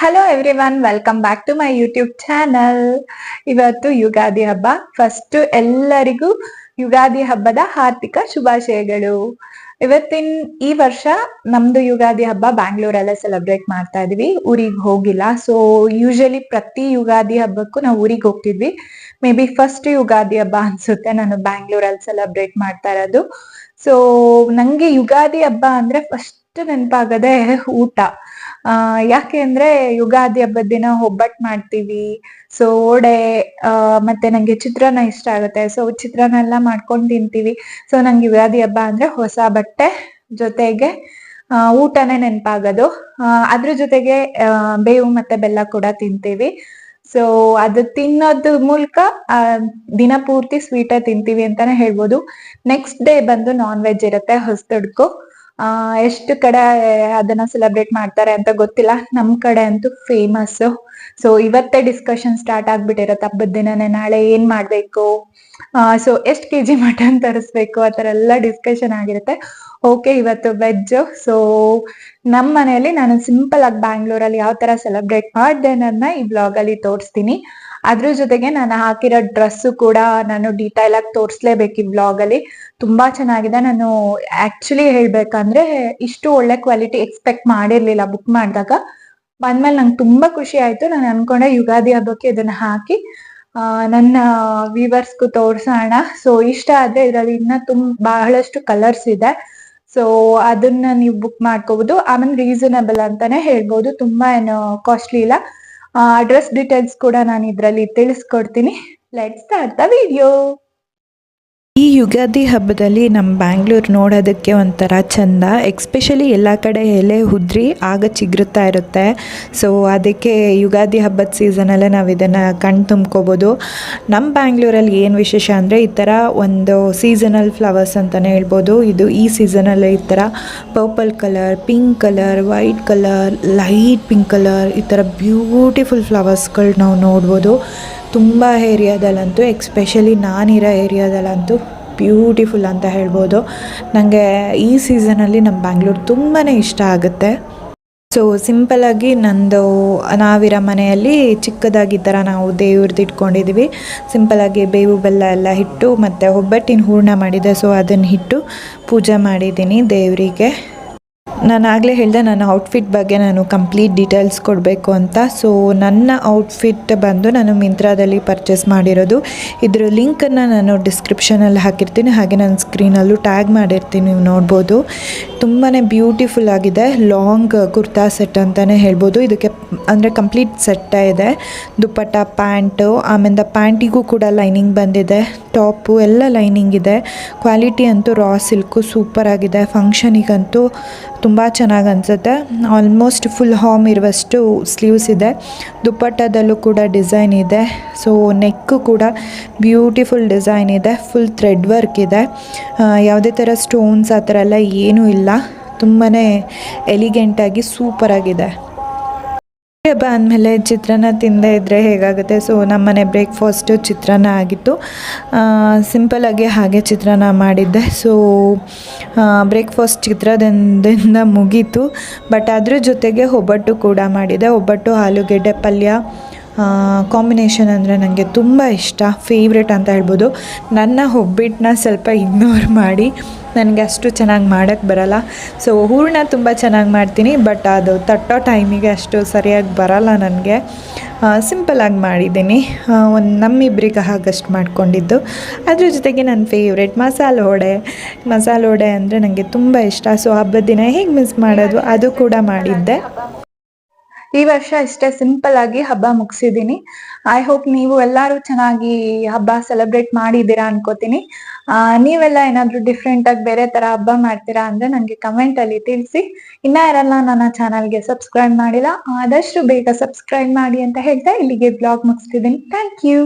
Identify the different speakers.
Speaker 1: Hello everyone, welcome back to my YouTube channel. ಇವತ್ತು ಯುಗಾದಿ ಹಬ್ಬ. First ಎಲ್ಲರಿಗೂ ಯುಗಾದಿ ಹಬ್ಬದ ಹಾರ್ದಿಕ ಶುಭಾಶಯಗಳು. ಈ ವರ್ಷ ನಮ್ದು ಯುಗಾದಿ ಹಬ್ಬ ಬ್ಯಾಂಗ್ಳೂರಲ್ಲೇ ಸೆಲೆಬ್ರೇಟ್ ಮಾಡ್ತಾ ಇದೀವಿ. ಊರಿಗೆ ಹೋಗಿಲ್ಲ. ಸೊ ಯೂಶಲಿ ಪ್ರತಿ ಯುಗಾದಿ ಹಬ್ಬಕ್ಕೂ ನಾವು ಊರಿಗೆ ಹೋಗ್ತಿದ್ವಿ. ಮೇ ಬಿ ಫಸ್ಟ್ ಯುಗಾದಿ ಹಬ್ಬ ಅನ್ಸುತ್ತೆ ನಾನು ಬ್ಯಾಂಗ್ಳೂರಲ್ಲಿ ಸೆಲೆಬ್ರೇಟ್ ಮಾಡ್ತಾ ಇರೋದು. ಸೊ ನಂಗೆ ಯುಗಾದಿ ಹಬ್ಬ ಅಂದ್ರೆ ಫಸ್ಟ್ ನೆನಪಾಗದೆ ಊಟ. ಯಾಕೆ ಅಂದ್ರೆ ಯುಗಾದಿ ಹಬ್ಬದ ದಿನ ಒಬ್ಬಟ್ಟು ಮಾಡ್ತೀವಿ. ಸೊ ಓಡೆ ಮತ್ತೆ ನಂಗೆ ಚಿತ್ರಾನ್ನ ಇಷ್ಟ ಆಗುತ್ತೆ. ಸೊ ಚಿತ್ರಾನ್ನ ಎಲ್ಲ ಮಾಡ್ಕೊಂಡು ತಿಂತೀವಿ. ಸೊ ನಂಗೆ ಯುಗಾದಿ ಹಬ್ಬ ಅಂದ್ರೆ ಹೊಸ ಬಟ್ಟೆ ಜೊತೆಗೆ ಊಟನೇ ನೆನಪಾಗೋದು. ಅದ್ರ ಜೊತೆಗೆ ಬೇವು ಮತ್ತೆ ಬೆಲ್ಲ ಕೂಡ ತಿಂತೀವಿ. ಸೊ ಅದು ತಿನ್ನೋದ್ ಮೂಲಕ ದಿನ ಪೂರ್ತಿ ಸ್ವೀಟೇ ತಿಂತೀವಿ ಅಂತಾನೆ ಹೇಳ್ಬೋದು. ನೆಕ್ಸ್ಟ್ ಡೇ ಬಂದು ನಾನ್ ವೆಜ್ ಇರುತ್ತೆ, ಹೊಸದುಡ್ಕು. ಎಷ್ಟು ಕಡೆ ಅದನ್ನ ಸೆಲೆಬ್ರೇಟ್ ಮಾಡ್ತಾರೆ ಅಂತ ಗೊತ್ತಿಲ್ಲ. ನಮ್ ಕಡೆ ಅಂತೂ ಫೇಮಸ್. ಸೊ ಇವತ್ತೇ ಡಿಸ್ಕಷನ್ ಸ್ಟಾರ್ಟ್ ಆಗ್ಬಿಟ್ಟಿರತ್ತೆ ಹಬ್ಬದ ದಿನನೇ, ನಾಳೆ ಏನ್ ಮಾಡ್ಬೇಕು, ಸೊ ಎಷ್ಟ್ ಕೆಜಿ ಮಟನ್ ತರಿಸ್ಬೇಕು, ಆತರ ಎಲ್ಲ ಡಿಸ್ಕಷನ್ ಆಗಿರುತ್ತೆ. ಓಕೆ, ಇವತ್ತು ವೆಜ್. ಸೊ ನಮ್ ಮನೆಯಲ್ಲಿ ನಾನು ಸಿಂಪಲ್ ಆಗಿ ಬ್ಯಾಂಗ್ಳೂರಲ್ಲಿ ಯಾವ ತರ ಸೆಲೆಬ್ರೇಟ್ ಮಾಡಿದೆ ಅನ್ನೋದನ್ನ ಈ ಬ್ಲಾಗ್ ಅಲ್ಲಿ ತೋರಿಸ್ತೀನಿ. ಅದ್ರ ಜೊತೆಗೆ ನಾನು ಹಾಕಿರೋ ಡ್ರೆಸ್ ಕೂಡ ನಾನು ಡೀಟೈಲ್ ಆಗಿ ತೋರಿಸ್ಲೇಬೇಕು ಈ ಬ್ಲಾಗ್ ಅಲ್ಲಿ. ತುಂಬಾ ಚೆನ್ನಾಗಿದೆ. ನಾನು ಆಕ್ಚುಲಿ ಹೇಳ್ಬೇಕಂದ್ರೆ ಇಷ್ಟು ಒಳ್ಳೆ ಕ್ವಾಲಿಟಿ ಎಕ್ಸ್ಪೆಕ್ಟ್ ಮಾಡಿರ್ಲಿಲ್ಲ. ಬುಕ್ ಮಾಡಿದಾಗ ಬಂದ್ಮೇಲೆ ನಂಗೆ ತುಂಬಾ ಖುಷಿ ಆಯ್ತು. ನಾನು ಅನ್ಕೊಂಡೆ ಯುಗಾದಿ ಹಬ್ಬಕ್ಕೆ ಇದನ್ನ ಹಾಕಿ ನನ್ನ ವ್ಯೂವರ್ಸ್ಗೂ ತೋರ್ಸೋಣ. ಸೊ ಇಷ್ಟ ಆದ್ರೆ ಇದರಲ್ಲಿ ಇನ್ನ ಬಹಳಷ್ಟು ಕಲರ್ಸ್ ಇದೆ. ಸೊ ಅದನ್ನ ನೀವು ಬುಕ್ ಮಾಡ್ಕೋಬಹುದು. ಆಮೇಲೆ ರೀಸನಬಲ್ ಅಂತಾನೆ ಹೇಳ್ಬೋದು, ತುಂಬಾ ಏನು ಕಾಸ್ಟ್ಲಿ ಇಲ್ಲ. ಅಡ್ರೆಸ್ ಡೀಟೇಲ್ಸ್ ಕೂಡ ನಾನು ಇದ್ರಲ್ಲಿ ತಿಳಿಸ್ಕೊಡ್ತೀನಿ. Let's start the video.
Speaker 2: ಈ ಯುಗಾದಿ ಹಬ್ಬದಲ್ಲಿ ನಮ್ಮ ಬ್ಯಾಂಗ್ಳೂರು ನೋಡೋದಕ್ಕೆ ಒಂಥರ ಚಂದ. ಎಕ್ಸ್ಪೆಷಲಿ ಎಲ್ಲ ಕಡೆ ಎಲೆ ಉದ್ರಿ ಆಗ ಚಿಗುರುತ್ತಾ ಇರುತ್ತೆ. ಸೊ ಅದಕ್ಕೆ ಯುಗಾದಿ ಹಬ್ಬದ ಸೀಸನಲ್ಲೇ ನಾವು ಇದನ್ನು ಕಣ್ ತುಂಬ್ಕೋಬೋದು. ನಮ್ಮ ಬ್ಯಾಂಗ್ಳೂರಲ್ಲಿ ಏನು ವಿಶೇಷ ಅಂದರೆ ಈ ಥರ ಒಂದು ಸೀಸನಲ್ ಫ್ಲವರ್ಸ್ ಅಂತಲೇ ಹೇಳ್ಬೋದು. ಇದು ಈ ಸೀಸನಲ್ಲಿ ಈ ಥರ purple colour, pink colour, white colour, light pink colour, ಈ ಥರ ಬ್ಯೂಟಿಫುಲ್ ಫ್ಲವರ್ಸ್ಗಳು ನಾವು ನೋಡ್ಬೋದು. ತುಂಬ ಏರಿಯಾದಲ್ಲಂತೂ, ಎಕ್ಸ್ಪೆಷಲಿ ನಾನಿರೋ ಏರಿಯಾದಲ್ಲಂತೂ ಬ್ಯೂಟಿಫುಲ್ ಅಂತ ಹೇಳ್ಬೋದು. ನನಗೆ ಈ ಸೀಸನಲ್ಲಿ ನಮ್ಮ ಬ್ಯಾಂಗ್ಳೂರು ತುಂಬಾ ಇಷ್ಟ ಆಗುತ್ತೆ. ಸೊ ಸಿಂಪಲಾಗಿ ನಾವಿರೋ ಮನೆಯಲ್ಲಿ ಚಿಕ್ಕದಾಗಿ ಥರ ನಾವು ದೇವ್ರದ್ದು ಇಟ್ಕೊಂಡಿದ್ದೀವಿ. ಸಿಂಪಲಾಗಿ ಬೇವು ಬೆಲ್ಲ ಎಲ್ಲ ಇಟ್ಟು ಮತ್ತು ಒಬ್ಬಟ್ಟಿನ ಹೂರಣ ಮಾಡಿದೆ. ಸೊ ಅದನ್ನು ಇಟ್ಟು ಪೂಜೆ ಮಾಡಿದ್ದೀನಿ ದೇವರಿಗೆ. ನಾನು ಆಗಲೇ ಹೇಳಿದೆ ನನ್ನ ಔಟ್ಫಿಟ್ ಬಗ್ಗೆ ನಾನು ಕಂಪ್ಲೀಟ್ ಡೀಟೇಲ್ಸ್ ಕೊಡಬೇಕು ಅಂತ. ಸೊ ನನ್ನ ಔಟ್ಫಿಟ್ ಬಂದು ನಾನು ಮಿಂತ್ರಾದಲ್ಲಿ ಪರ್ಚೇಸ್ ಮಾಡಿರೋದು. ಇದ್ರ ಲಿಂಕನ್ನು ನಾನು ಡಿಸ್ಕ್ರಿಪ್ಷನಲ್ಲಿ ಹಾಕಿರ್ತೀನಿ, ಹಾಗೆ ನಾನು ಸ್ಕ್ರೀನಲ್ಲೂ ಟ್ಯಾಗ್ ಮಾಡಿರ್ತೀನಿ, ನೀವು ನೋಡ್ಬೋದು. ತುಂಬಾ ಬ್ಯೂಟಿಫುಲ್ ಆಗಿದೆ. ಲಾಂಗ್ ಕುರ್ತಾ ಸೆಟ್ ಅಂತಲೇ ಹೇಳ್ಬೋದು. ಇದಕ್ಕೆ ಅಂದರೆ ಕಂಪ್ಲೀಟ್ ಸೆಟ್ಟೇ ಇದೆ. ದುಪ್ಪಟ್ಟ, ಪ್ಯಾಂಟು, ಆಮೇಲೆ ಪ್ಯಾಂಟಿಗೂ ಕೂಡ ಲೈನಿಂಗ್ ಬಂದಿದೆ, ಟಾಪು ಎಲ್ಲ ಲೈನಿಂಗ್ ಇದೆ. ಕ್ವಾಲಿಟಿ ಅಂತೂ ರಾ ಸಿಲ್ಕು ಸೂಪರ್ ಆಗಿದೆ. ಫಂಕ್ಷನಿಗಂತೂ ತುಂಬ ಚೆನ್ನಾಗಿ ಅನಿಸುತ್ತೆ. ಆಲ್ಮೋಸ್ಟ್ ಫುಲ್ ಹಾಮ್ ಇರುವಷ್ಟು ಸ್ಲೀವ್ಸ್ ಇದೆ. ದುಪ್ಪಟ್ಟದಲ್ಲೂ ಕೂಡ ಡಿಸೈನ್ ಇದೆ. ಸೊ ನೆಕ್ಕು ಕೂಡ ಬ್ಯೂಟಿಫುಲ್ ಡಿಸೈನ್ ಇದೆ. ಫುಲ್ ಥ್ರೆಡ್ ವರ್ಕ್ ಇದೆ. ಯಾವುದೇ ಥರ ಸ್ಟೋನ್ಸ್ ಆ ಥರ ಎಲ್ಲ ಏನೂ ಇಲ್ಲ. ತುಂಬಾ ಎಲಿಗೆಂಟಾಗಿ ಸೂಪರಾಗಿದೆ. ಹಬ್ಬ ಅಂದಮೇಲೆ ಚಿತ್ರಾನ್ನ ತಿಂದೇ ಇದ್ದರೆ ಹೇಗಾಗುತ್ತೆ. ಸೊ ನಮ್ಮನೆ ಬ್ರೇಕ್ಫಾಸ್ಟು ಚಿತ್ರಾನ್ನ ಆಗಿತ್ತು. ಸಿಂಪಲಾಗಿ ಹಾಗೆ ಚಿತ್ರಾನ್ನ ಮಾಡಿದ್ದೆ. ಸೊ ಬ್ರೇಕ್ಫಾಸ್ಟ್ ಚಿತ್ರಾನ್ನದಿಂದ ಮುಗೀತು. ಬಟ್ ಅದ್ರ ಜೊತೆಗೆ ಒಬ್ಬಟ್ಟು ಕೂಡ ಮಾಡಿದೆ. ಒಬ್ಬಟ್ಟು ಆಲೂಗೆಡ್ಡೆ ಪಲ್ಯ ಕಾಂಬಿನೇಷನ್ ಅಂದರೆ ನನಗೆ ತುಂಬ ಇಷ್ಟ, ಫೇವ್ರೆಟ್ ಅಂತ ಹೇಳ್ಬೋದು. ನನ್ನ ಒಬ್ಬಟ್ಟನ್ನ ಸ್ವಲ್ಪ ಇಗ್ನೋರ್ ಮಾಡಿ, ನನಗೆ ಅಷ್ಟು ಚೆನ್ನಾಗಿ ಮಾಡೋಕ್ಕೆ ಬರಲ್ಲ. ಸೊ ಹೂರಣ ತುಂಬ ಚೆನ್ನಾಗಿ ಮಾಡ್ತೀನಿ, ಬಟ್ ಅದು ತಟ್ಟೋ ಟೈಮಿಗೆ ಅಷ್ಟು ಸರಿಯಾಗಿ ಬರಲ್ಲ ನನಗೆ. ಸಿಂಪಲಾಗಿ ಮಾಡಿದ್ದೀನಿ. ನಮ್ಮಿಬ್ಬರಿಗೆ ಹಾಗಷ್ಟು ಮಾಡ್ಕೊಂಡಿದ್ದು. ಅದ್ರ ಜೊತೆಗೆ ನನ್ನ ಫೇವ್ರೆಟ್ ಮಸಾಲೆ ವಡೆ ಅಂದರೆ ನನಗೆ ತುಂಬ ಇಷ್ಟ. ಸೊ ಹಬ್ಬದ ದಿನ ಹೇಗೆ ಮಿಸ್ ಮಾಡೋದು, ಅದು ಕೂಡ ಮಾಡಿದ್ದೆ.
Speaker 1: ಈ ವರ್ಷ ಇಷ್ಟೇ ಸಿಂಪಲ್ ಆಗಿ ಹಬ್ಬ ಮುಗಿಸಿದೀನಿ. ಐ ಹೋಪ್ ನೀವು ಎಲ್ಲರೂ ಚೆನ್ನಾಗಿ ಹಬ್ಬ ಸೆಲೆಬ್ರೇಟ್ ಮಾಡಿದ್ದೀರಾ ಅನ್ಕೋತೀನಿ. ನೀವೆಲ್ಲ ಏನಾದ್ರು ಡಿಫ್ರೆಂಟ್ ಆಗಿ ಬೇರೆ ತರ ಹಬ್ಬ ಮಾಡ್ತೀರಾ ಅಂದ್ರೆ ನಂಗೆ ಕಮೆಂಟ್ ಅಲ್ಲಿ ತಿಳಿಸಿ. ಇನ್ನ ಯಾರೆಲ್ಲ ನನ್ನ ಚಾನಲ್ಗೆ ಸಬ್ಸ್ಕ್ರೈಬ್ ಮಾಡಿಲ್ಲ, ಆದಷ್ಟು ಬೇಗ ಸಬ್ಸ್ಕ್ರೈಬ್ ಮಾಡಿ ಅಂತ ಹೇಳ್ತಾ ಇಲ್ಲಿಗೆ ಬ್ಲಾಗ್ ಮುಗಿಸ್ತಿದ್ದೀನಿ. Thank you.